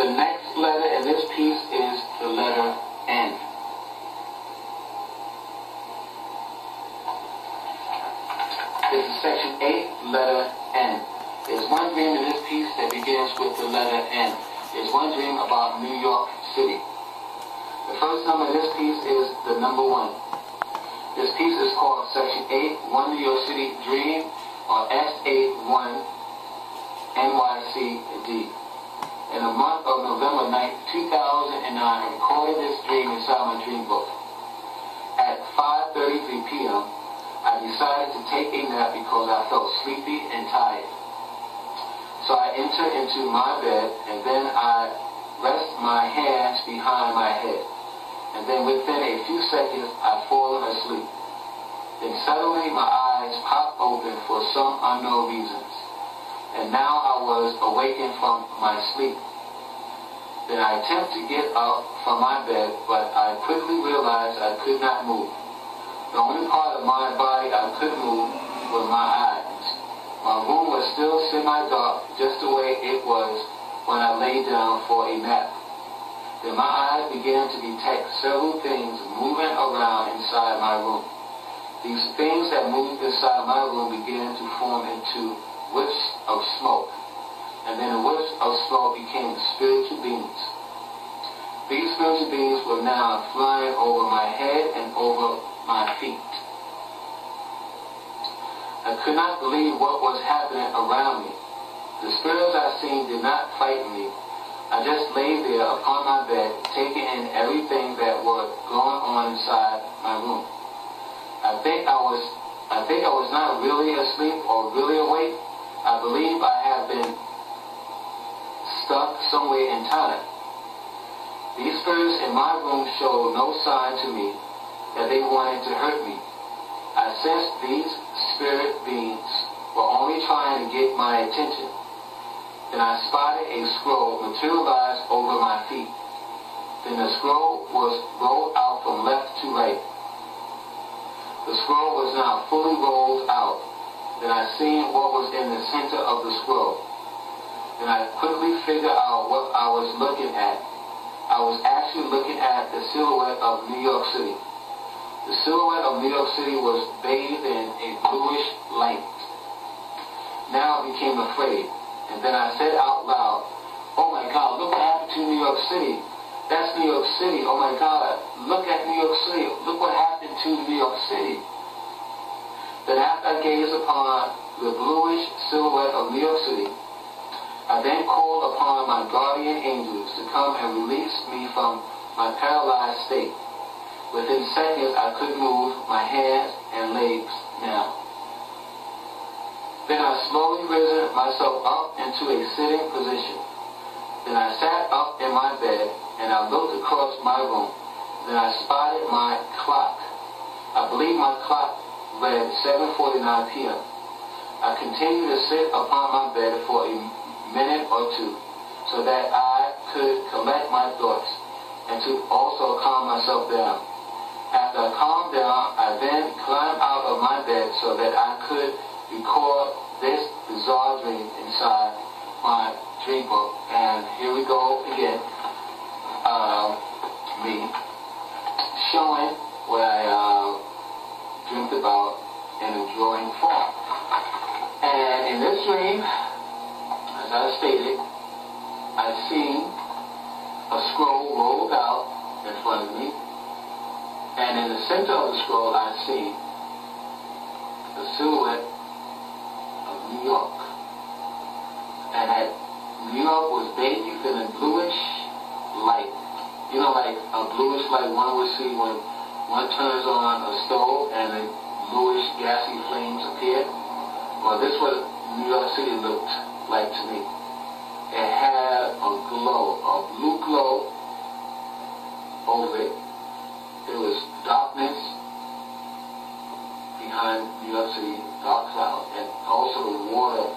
The next letter in this piece is the letter N. This is section 8, letter N. There's one dream in this piece that begins with the letter N. There's one dream about New York City. The first number in this piece is the number 1. This piece is called section 8, One New York City Dream, or S81 NYCD. In the month of November 9th, 2009, I recorded this dream inside my dream book. At 5:33 p.m., I decided to take a nap because I felt sleepy and tired. So I enter into my bed, and then I rest my hands behind my head. And then within a few seconds, I've fallen asleep. Then suddenly my eyes pop open for some unknown reasons. And now I was awakened from my sleep. Then I attempt to get up from my bed, but I quickly realized I could not move. The only part of my body I could move were my eyes. My room was still semi-dark, just the way it was when I lay down for a nap. Then my eyes began to detect several things moving around inside my room. These things that moved inside my room began to form into whiffs of smoke, and then the whiffs of smoke became spiritual beings. These spiritual beings were now flying over my head and over my feet. I could not believe what was happening around me. The spirits I seen did not frighten me. I just lay there upon my bed, taking in everything that was going on inside my room. I think I was not really asleep or really awake. I believe I have been stuck somewhere in time. These spirits in my room showed no sign to me that they wanted to hurt me. I sensed these spirit beings were only trying to get my attention. Then I spotted a scroll materialize over my feet. Then the scroll was rolled out from left to right. The scroll was now fully rolled out. Then I seen what was in the center of the scroll. Then I quickly figured out what I was looking at. I was actually looking at the silhouette of New York City. The silhouette of New York City was bathed in a bluish light. Now I became afraid. And then I said out loud, "Oh my God, look what happened to New York City. That's New York City. Oh my God, look at New York City. Look what happened to New York City." Then after I gazed upon the bluish silhouette of New York City, I then called upon my guardian angels to come and release me from my paralyzed state. Within seconds, I could move my hands and legs now. Then I slowly risen myself up into a sitting position. Then I sat up in my bed and I looked across my room. Then I spotted my clock. I believe my clock read 7:49 p.m. I continued to sit upon my bed for a minute or two so that I could collect my thoughts and to also calm myself down. After I calmed down, I then climbed out of my bed so that I could record this bizarre dream inside my dream book. And here we go again, me showing what I dreamt about in a drawing form. And in this dream, as I stated, I seen a scroll rolled out in front of me, and in the center of the scroll I see the silhouette of New York. And that New York was bathed in a bluish light. You know, like a bluish light one would see when one turns on a stove and the bluish gassy flames appear. Well, this is what New York City looked like to me. It had a glow, a blue glow over it. There was darkness behind New York City, dark cloud, and also the water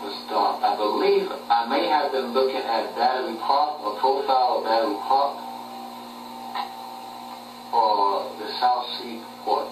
was dark. I believe I may have been looking at Battery Park, a profile of Battery Park, or the South Sea Port.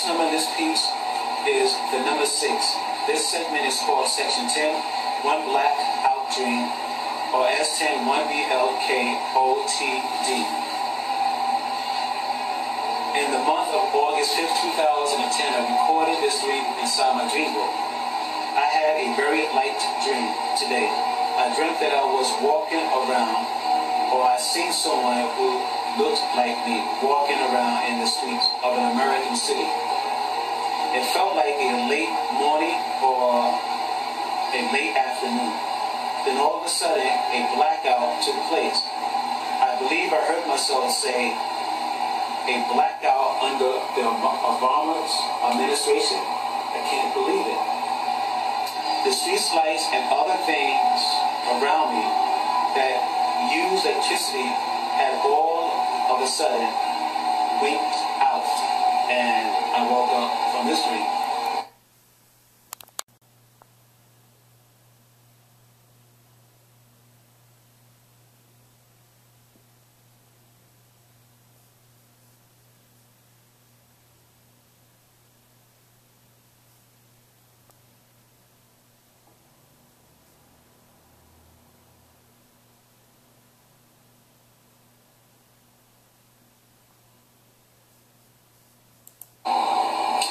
next number in this piece is the number 6. This segment is called Section 10, One Blackout Dream, or S10 1BLKOTD. In the month of August 5th, 2010, I recorded this dream inside my dream book. I had a very light dream today. I dreamt that I was walking around, or I seen someone who looked like me walking around in the streets of an American city. It felt like a late morning or a late afternoon. Then all of a sudden, a blackout took place. I believe I heard myself say, a blackout under the Obama's administration. I can't believe it. The street lights and other things around me that use electricity had all of a sudden winked out, and I woke up from this dream.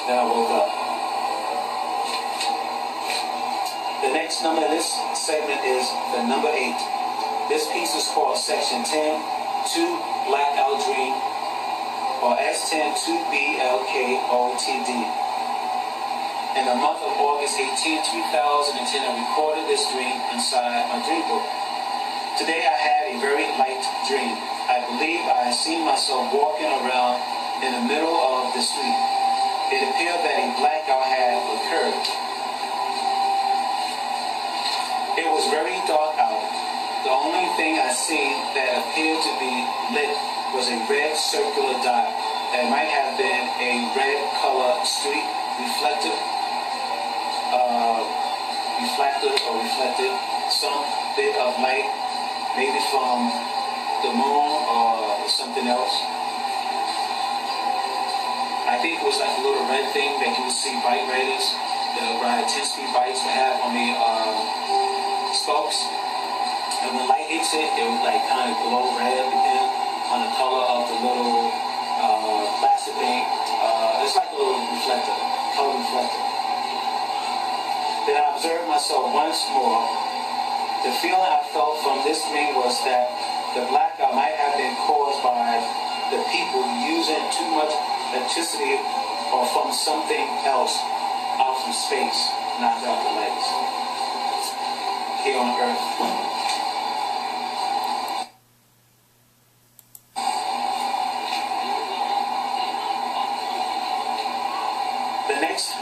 Then I woke up. The next number in this segment is the number 8. This piece is called Section 10, 2 Blackout Dream, or S10 2BLKOTD. In the month of August 18, 2010, I recorded this dream inside my dream book. Today I had a very light dream. I believe I had seen myself walking around in the middle of the street. It appeared that a blackout had occurred. It was very dark out. The only thing I seen that appeared to be lit was a red circular dot that might have been a red color street reflected some bit of light, maybe from the moon or something else. I think it was like a little red thing that you would see bike riders, the ride 10-speed bikes to have on the spokes. And when light hits it, it would like kind of glow red depending on the color of the little plastic thing. It's like a little reflector, color reflector. Then I observed myself once more. The feeling I felt from this dream was that the blackout might have been caused by the people using too much electricity or from something else out from space, knocked out the lights here on Earth. The next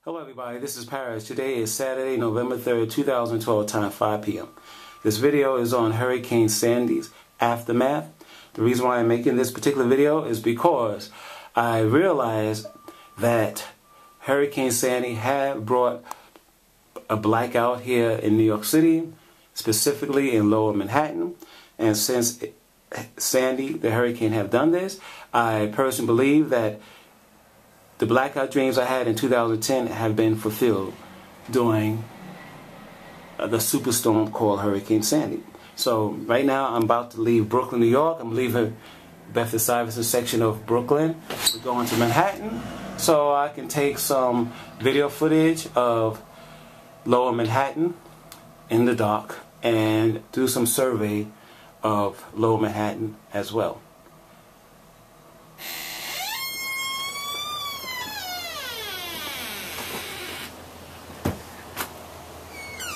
Hello everybody, this is Parrish. Today is Saturday, November 3rd, 2012, time 5 p.m. This video is on Hurricane Sandy's aftermath. The reason why I'm making this particular video is because I realized that Hurricane Sandy had brought a blackout here in New York City, specifically in Lower Manhattan. And since Sandy, the hurricane, have done this, I personally believe that the blackout dreams I had in 2010 have been fulfilled during the superstorm called Hurricane Sandy. So right now I'm about to leave Brooklyn, New York. I'm leaving Bed-Stuy section of Brooklyn. We're going to Manhattan so I can take some video footage of Lower Manhattan in the dark and do some survey of Lower Manhattan as well.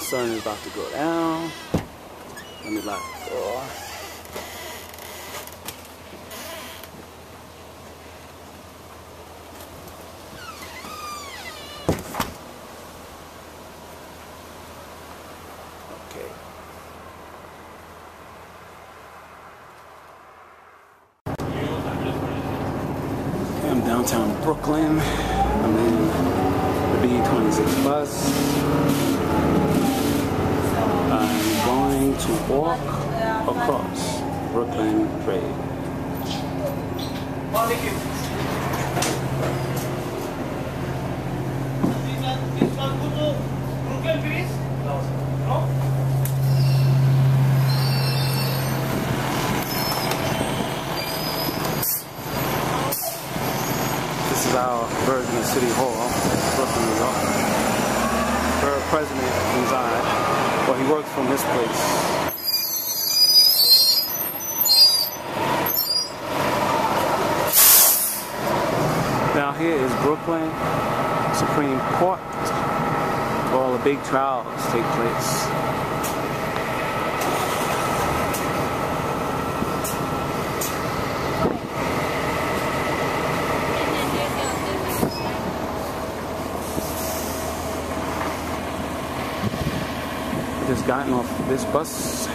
Sun is about to go down. Let me lock the door. Okay. I'm downtown Brooklyn. I'm in the B26 bus. I'm going to walk across Brooklyn Bridge. This is our version of City Hall, Brooklyn, New York, where a president resides. Well, he works from this place. Now here is Brooklyn Supreme Court, where all the big trials take place. Just gotten off this bus.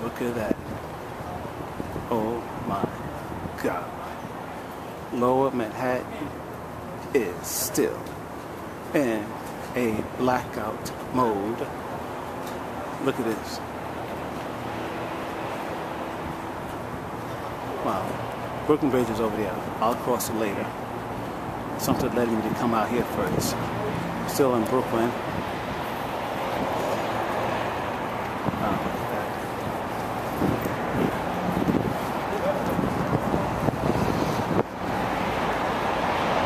Look at that. Oh my God. Lower Manhattan is still in a blackout mode. Look at this. Wow. Brooklyn Bridge is over there. I'll cross it later. Something led me to come out here first. Still in Brooklyn.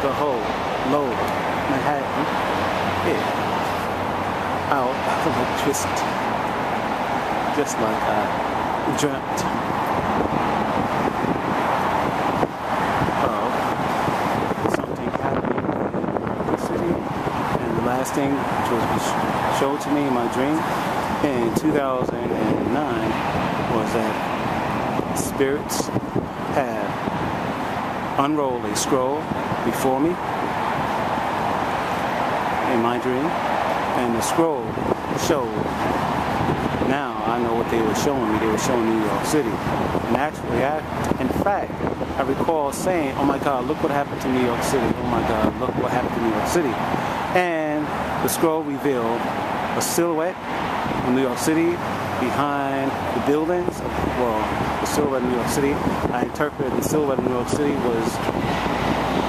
The whole lower Manhattan is out of electricity, just like I dreamt of something happening in the city. And the last thing which was showed to me in my dream in 2009 was that spirits had unrolled a scroll before me in my dream, and the scroll showed, now I know what they were showing me. They were showing New York City. And actually, in fact, I recall saying, oh my God, look what happened to New York City. Oh my God, look what happened to New York City. And the scroll revealed a silhouette of New York City behind the buildings. Well, the silhouette of New York City, I interpreted the silhouette of New York City was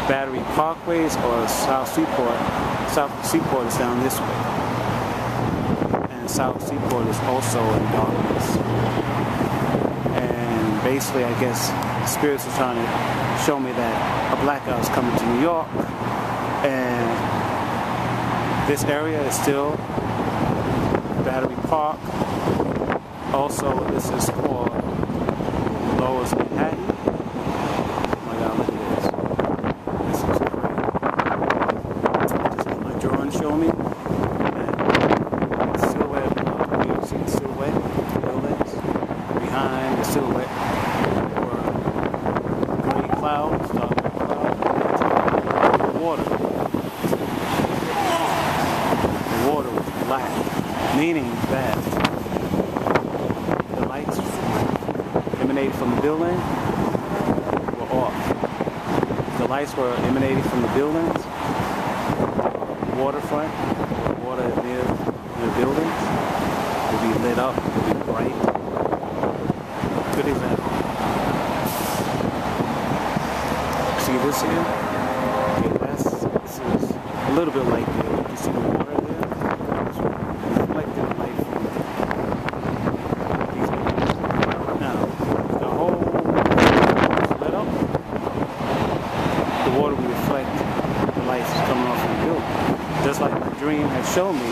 Battery Parkways or South Seaport. South Seaport is down this way. And South Seaport is also in darkness. And basically, I guess, the spirits are trying to show me that a blackout is coming to New York. And this area is still Battery Park. Also, this is called Lower Manhattan. Oh my God, look at this. This is great. Just what my drawing showed me. And the silhouette, you see the silhouette buildings. Behind the silhouette were gray clouds, dark clouds, water. The water was black, meaning that the lights emanated from the building were off. The lights were emanating from the buildings, waterfront, water near the buildings would be lit up, would be bright. Good example. See this here? Okay, this is a little bit like there. You see the water there? It's reflected light from these buildings. Now, the whole is lit up. The water will reflect the lights coming off from the building. Just like the dream has shown me,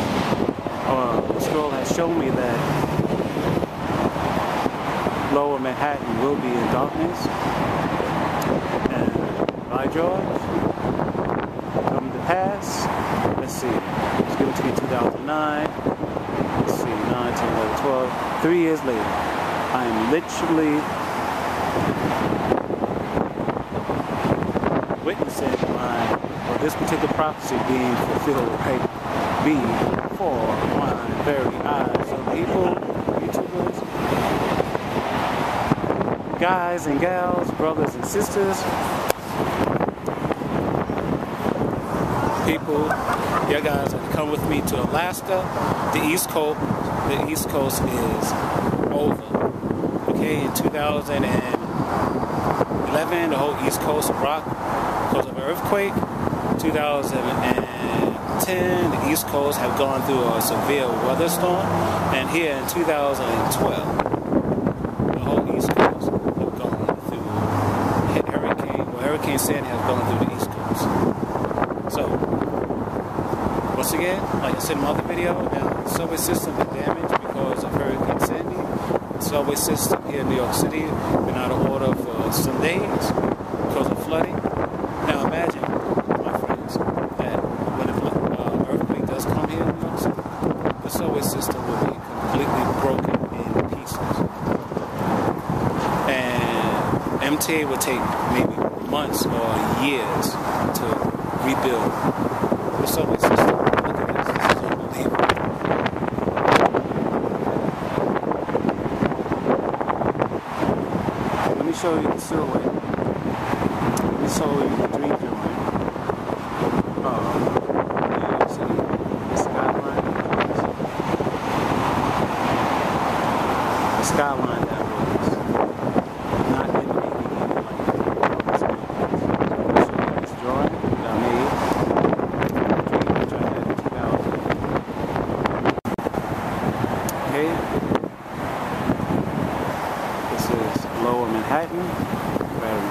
or the scroll has shown me that Lower Manhattan will be in darkness. And by George, come to pass. Let's see. Let's give it to me 2009. Let's see, 9, 10, 11, 12. 3 years later, I am literally witnessing this particular prophecy being fulfilled right before my very eyes. So people, YouTubers, guys and gals, brothers and sisters, people, you guys have to come with me to Alaska. The East Coast is over. Okay, in 2011, the whole East Coast rocked because of an earthquake. 2010, the East Coast have gone through a severe weather storm, and here in 2012, the whole East Coast have gone through Hurricane Sandy has gone through the East Coast. So, once again, like I said in my other video, now the subway system is damaged because of Hurricane Sandy. The subway system here in New York City been out of order for some days because of flooding. Now imagine, my friends, that when an earthquake does come here in New York City, the subway system will be completely broken in pieces. And MTA will take maybe months or years to rebuild the subway system. Look at this. This is unbelievable. Let me show you the silhouette. Let me show you the dream drawing. You see the skyline. The skyline that was not emanating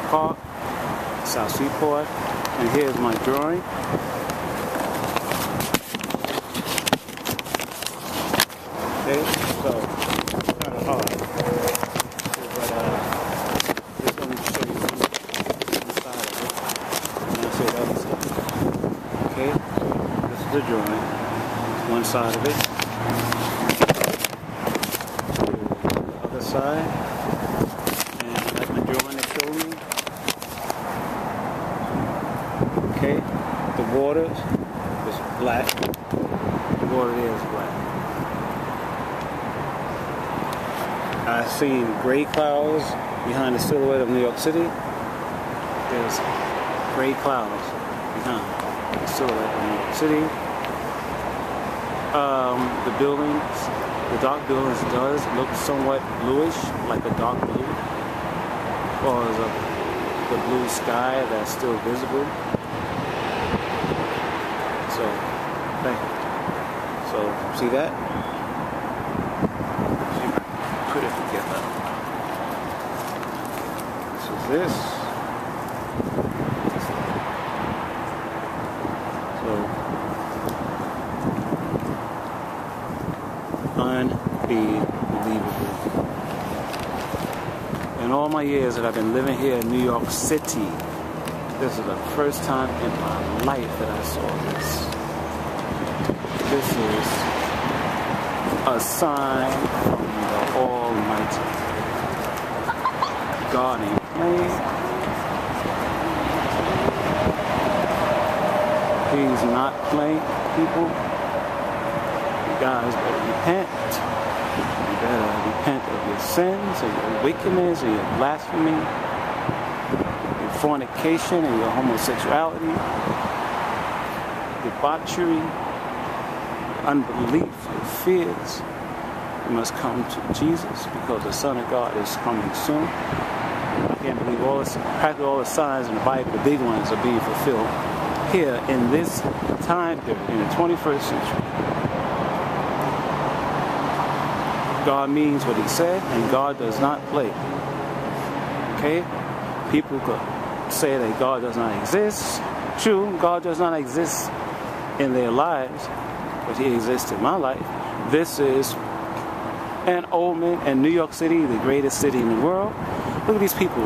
Park, South Seaport, and here's my drawing. Okay, so it's kind of hard, but just let me show you one side of it, and I'll show the other side. Okay, this is the drawing, one side of it, the other side, and that's my drawing that showed me. Okay, the water is black, the water there is black. I've seen gray clouds behind the silhouette of New York City. There's gray clouds behind the silhouette of New York City. The buildings, the dark buildings does look somewhat bluish, like a dark blue, because of the blue sky that's still visible. So, thank you. So, see that? Put it together. This is this. So, unbelievable. In all my years that I've been living here in New York City, this is the first time in my life that I saw this. This is a sign from the Almighty. God ain't playing. He's not playing, people. You guys better repent. You better repent of your sins and your wickedness and your blasphemy, your fornication and your homosexuality, debauchery, unbelief, your fears. You must come to Jesus because the Son of God is coming soon. I can't believe practically all the signs in the Bible, the big ones, are being fulfilled here in this time period, in the 21st century. God means what he said, and God does not play. Okay? People could say that God does not exist. True, God does not exist in their lives, but he exists in my life. This is an omen in New York City, the greatest city in the world. Look at these people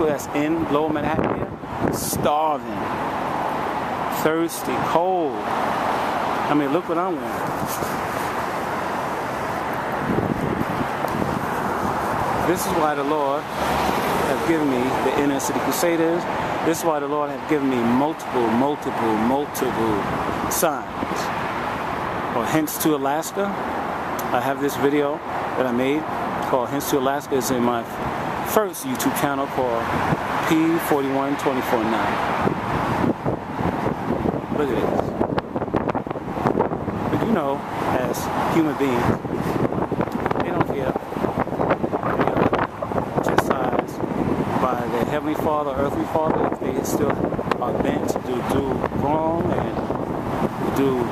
that's in Lower Manhattan here, starving, thirsty, cold. I mean, look what I'm wearing. This is why the Lord has given me the Inner City Crusaders. This is why the Lord has given me multiple signs. Or Hence to Alaska. I have this video that I made called Hence to Alaska. It's in my first YouTube channel called P41249. Look at this. But you know, as human beings, they don't care. They are chastised by their heavenly Father, earthly Father, if they still are bent to do wrong and do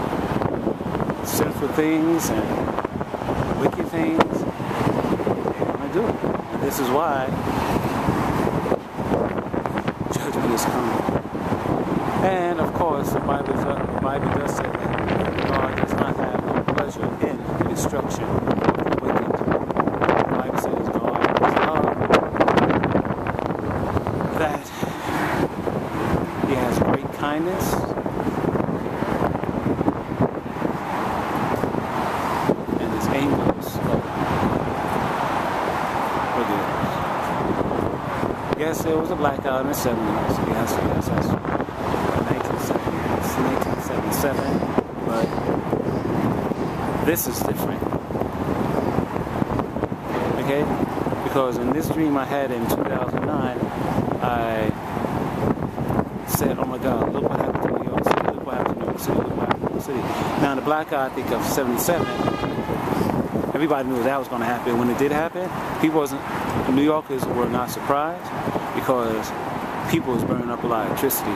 sinful things and wicked things. They're going to do it. And this is why judgment is coming. And of course, the Bible does say that God does not have no pleasure in the destruction of the wicked. The Bible says God is love, that he has great kindness, and his anger is slow. Look at this. Yes, there was a blackout in the 70s. Yes, that's right. 1977, but this is different. Okay? Because in this dream I had in 2009, I said, oh my God, look what happened to New York City, look what happened to New York City, look what happened to New York City. Now in the blackout, I think of 77, everybody knew that was going to happen. When it did happen, New Yorkers were not surprised because people was burning up a lot of electricity.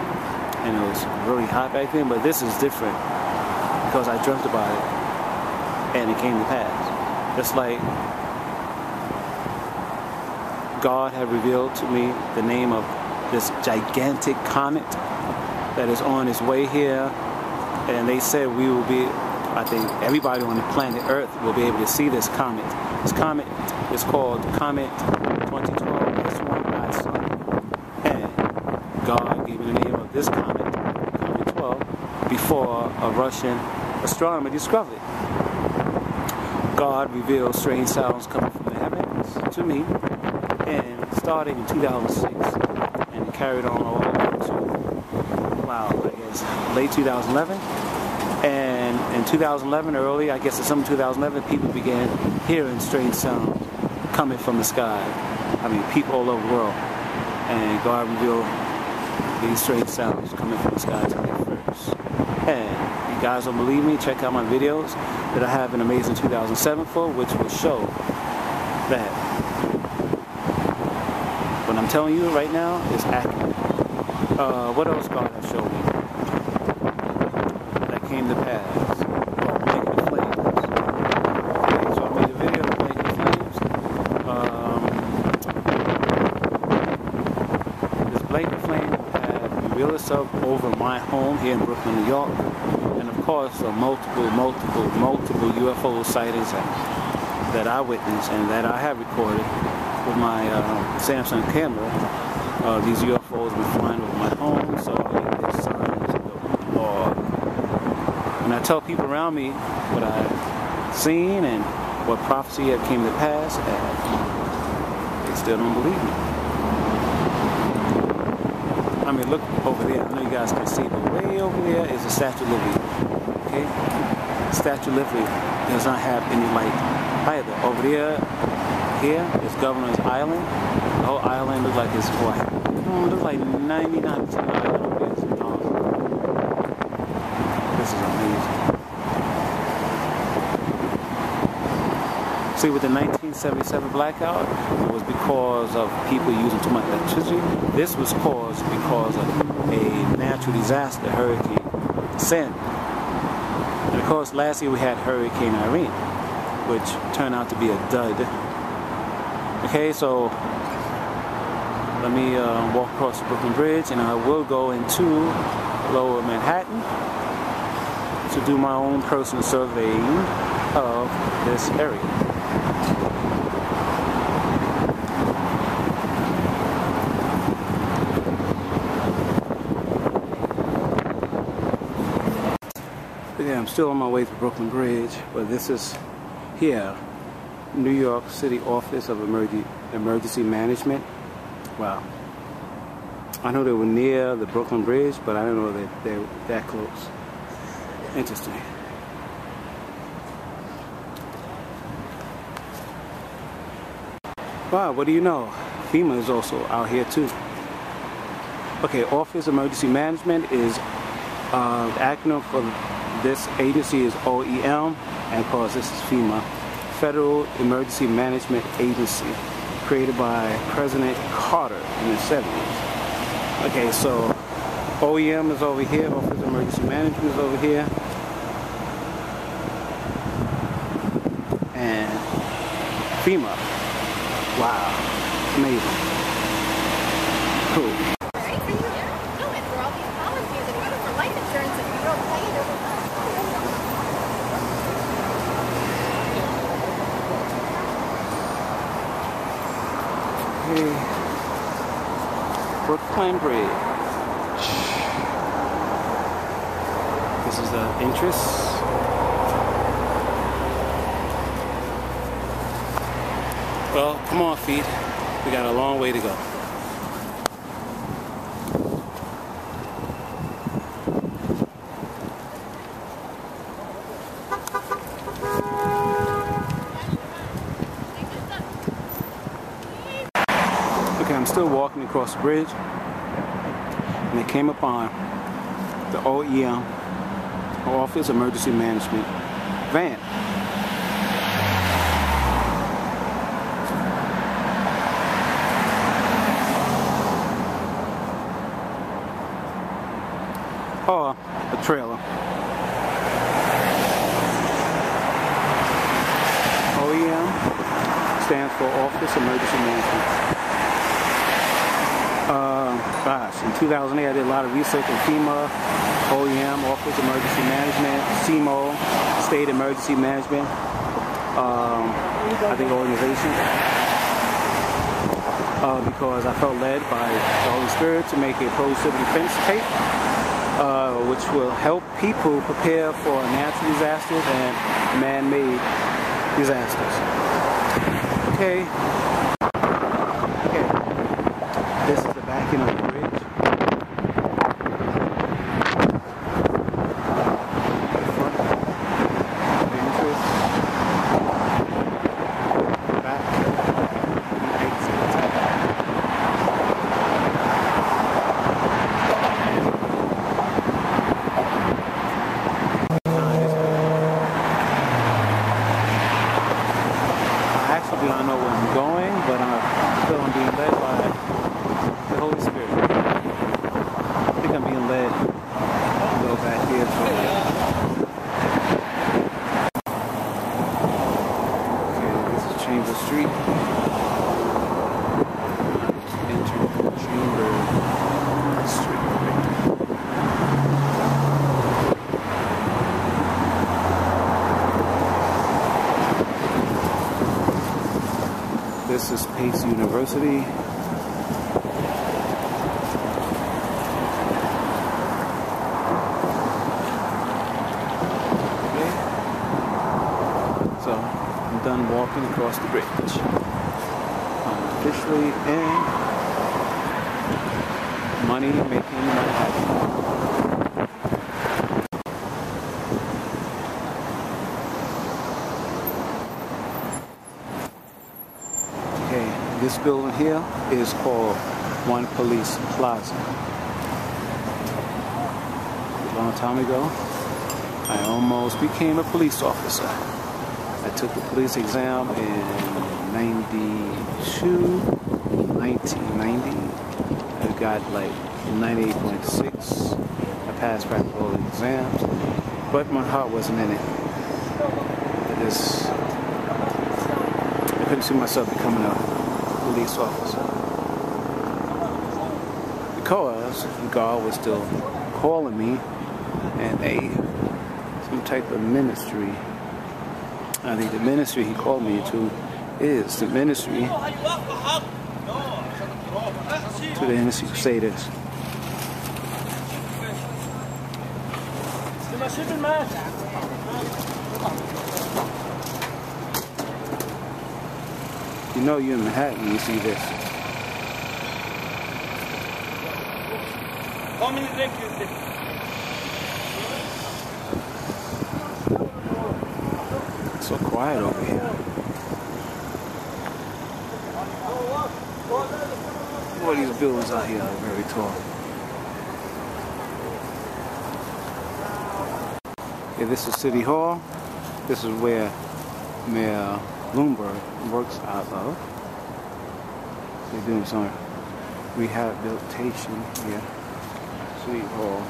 And it was really hot back then, but this is different because I dreamt about it and it came to pass. Just like God had revealed to me the name of this gigantic comet that is on its way here, and they said we will be, I think everybody on the planet Earth will be able to see this comet. This comet is called Comet 2012 S1I Sun, and God gave me the name of this comet, Comet 12, before a Russian astronomer discovered it. God revealed strange sounds coming from the heavens to me, and starting in 2006, and carried on all the way to, wow, I guess late 2011. And in 2011, early, I guess in summer 2011, people began hearing strange sounds coming from the sky. I mean, people all over the world. And God revealed these strange sounds coming from the sky to me first. And you guys don't believe me? Check out my videos that I have an amazing 2007 for, which will show that what I'm telling you right now is accurate. What else God has shown me that came to pass? Well, making the flames. Okay, so I made a video of making the flames. This blanket flame had revealed itself over my home here in Brooklyn, New York. And of course, multiple UFO sightings that I witnessed and that I have recorded with my Samsung camera. These UFOs were flying over my home, so there's signs of the Lord. When I tell people around me what I've seen and what prophecy had came to pass, they still don't believe me. I mean, look over there. I know you guys can see, but way over there is the Statue of Liberty. Okay? The Statue of Liberty does not have any light either. Over there, here is Governor's Island. The whole island looks like it's white. It looks like 99% of the island over there is dark. This is amazing. See, with the 1977 blackout, it was because of people using too much electricity. This was caused because of a natural disaster, Hurricane Sandy. And of course, last year we had Hurricane Irene, which turned out to be a dud. Okay, so let me walk across the Brooklyn Bridge, and I will go into Lower Manhattan to do my own personal surveying of this area. Yeah, I'm still on my way to Brooklyn Bridge, but this is here, New York City Office of Emergency Management. Wow. I know they were near the Brooklyn Bridge, but I didn't know that they were that close. Interesting. Wow, what do you know? FEMA is also out here too. Okay, Office of Emergency Management is the acronym for this agency is OEM, and of course this is FEMA, Federal Emergency Management Agency, created by President Carter in the 70s. Okay, so OEM is over here, Office of Emergency Management is over here, and FEMA. Wow, amazing. Cool. Brooklyn Bridge. This is the entrance. Well, come on, feet. We got a long way to go. I'm still walking across the bridge, and I came upon the OEM, Office of Emergency Management van. Or a trailer. OEM stands for Office of Emergency Management. Gosh, in 2008 I did a lot of research in FEMA, OEM, Office of Emergency Management, CMO, State Emergency Management, I think organization, because I felt led by the Holy Spirit to make a pro-civil defense tape, which will help people prepare for natural disasters and man-made disasters. Okay. This is the backing of the bridge. This is Pace University. Okay. So I'm done walking across the bridge. I'm officially in money making Manhattan. This building here is called One Police Plaza. A long time ago, I almost became a police officer. I took the police exam in 1990. I got like 98.6. I passed practically all the exams, but my heart wasn't in it. I couldn't see myself becoming a police officer because God was still calling me, and some type of ministry. I think the ministry He called me to is the ministry to the Inner Crusaders. You know you're in Manhattan when you see this. It's so quiet over here. All these buildings out here are very tall. Okay, this is City Hall. This is where Mayor Bloomberg works out of. They're doing some rehabilitation here. City Hall.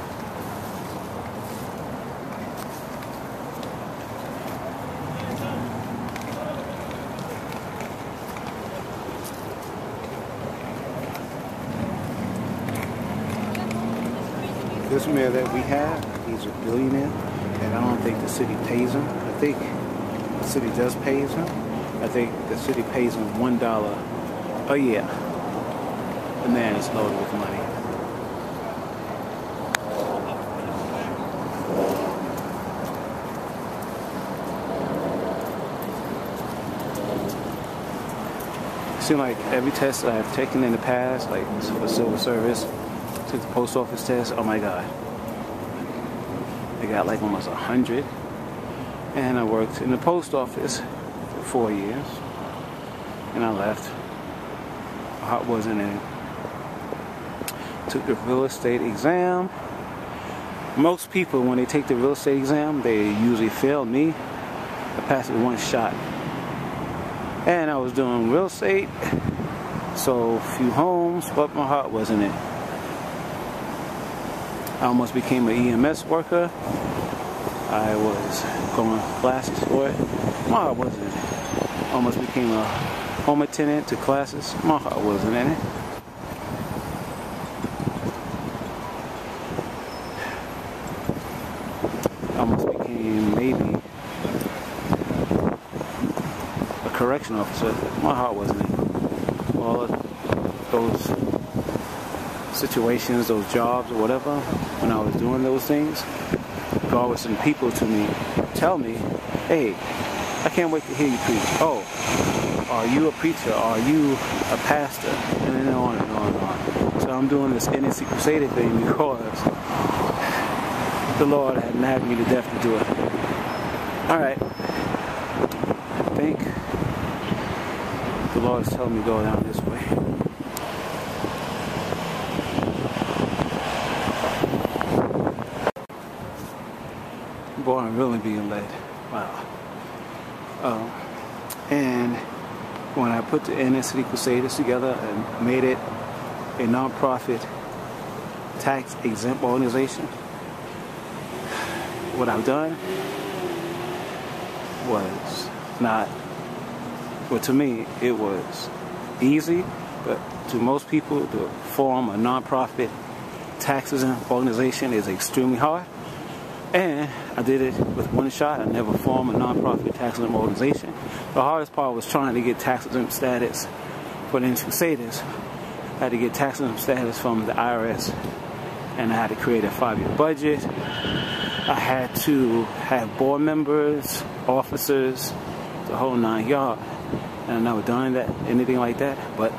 This mayor that we have, he's a billionaire, and I don't think the city pays him. I think the city does pay him. I think the city pays him $1 a year. The man is loaded with money. It seems like every test that I've taken in the past, like for civil service, took the post office test, oh my God. I got like almost 100. And I worked in the post office for 4 years. And I left. My heart wasn't in it. Took the real estate exam. Most people, when they take the real estate exam, they usually fail. Me, I passed it one shot. And I was doing real estate, sold a few homes, but my heart wasn't in it. I almost became an EMS worker. I was going classes for it. My heart wasn't in it. Almost became a home attendant to classes. My heart wasn't in it. correction officer, my heart wasn't in all of those situations, those jobs or whatever. When I was doing those things, God would send people to me, tell me, hey, I can't wait to hear you preach. Oh, are you a preacher? Are you a pastor? And then on and on and on. So I'm doing this NSC Crusader thing because the Lord had nagged me to death to do it. Alright. I think the Lord is telling me to go down this way. Boy, I'm really being led. Wow. And when I put the inner city crusaders together and made it a non-profit tax exempt organization, what I've done was not, well, to me it was easy, but to most people to form a non-profit tax exempt organization is extremely hard. And I did it with one shot. I never formed a non-profit tax exempt organization. The hardest part was trying to get tax exempt status for the Crusaders. I had to get tax exempt status from the IRS, and I had to create a 5-year budget. I had to have board members, officers, the whole 9 yards. And I never done that, anything like that. But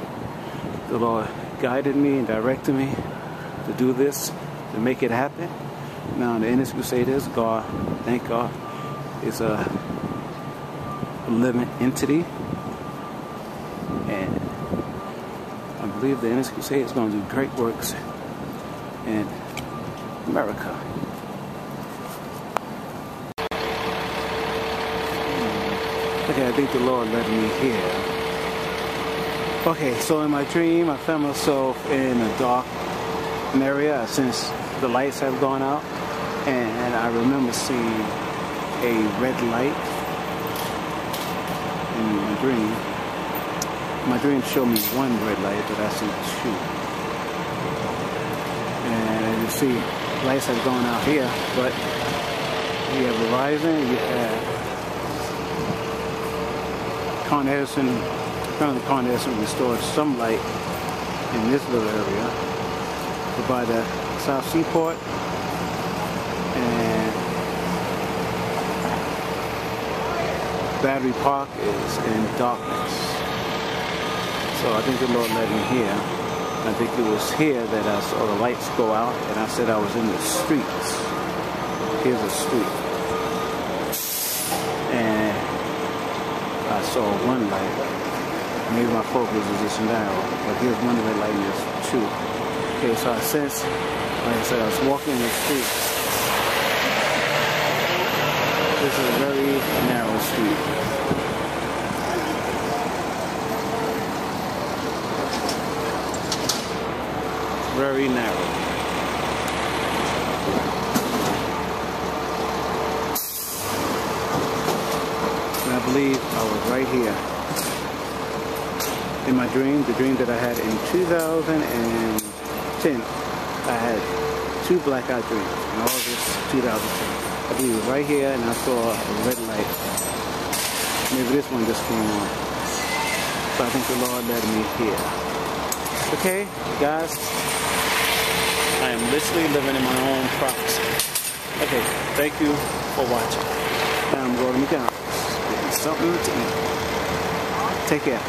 the Lord guided me and directed me to do this, to make it happen. Now, the NS Crusaders, God, thank God, is a living entity. And I believe the NS Crusaders is going to do great works in America. Okay, I think the Lord led me here. Okay, so in my dream, I found myself in a dark area since the lights have gone out. And I remember seeing a red light in my dream. My dream showed me one red light, but I see two. And as you see, lights have gone out here, but you have Verizon, you have Con Edison. Apparently Con Edison restored some light in this little area. But by the South Seaport, and Battery Park is in darkness. So I think the Lord led me here. I think it was here that I saw the lights go out, and I said I was in the streets. Here's a street. And I saw one light. Maybe my focus is just narrow, but here's one red light and there's two. Okay, so I sensed, like I said, I was walking in the street. This is a very narrow street. Very narrow. And I believe I was right here. In my dream, the dream that I had in 2010, I had 2 blackout dreams in August 2010. I believe it was right here, and I saw a red light. Maybe this one just came on. So I think the Lord led me here. Okay, guys, I am literally living in my own prophecy. Okay, thank you for watching. Now I'm going to McDonald's. Getting something to eat. Take care.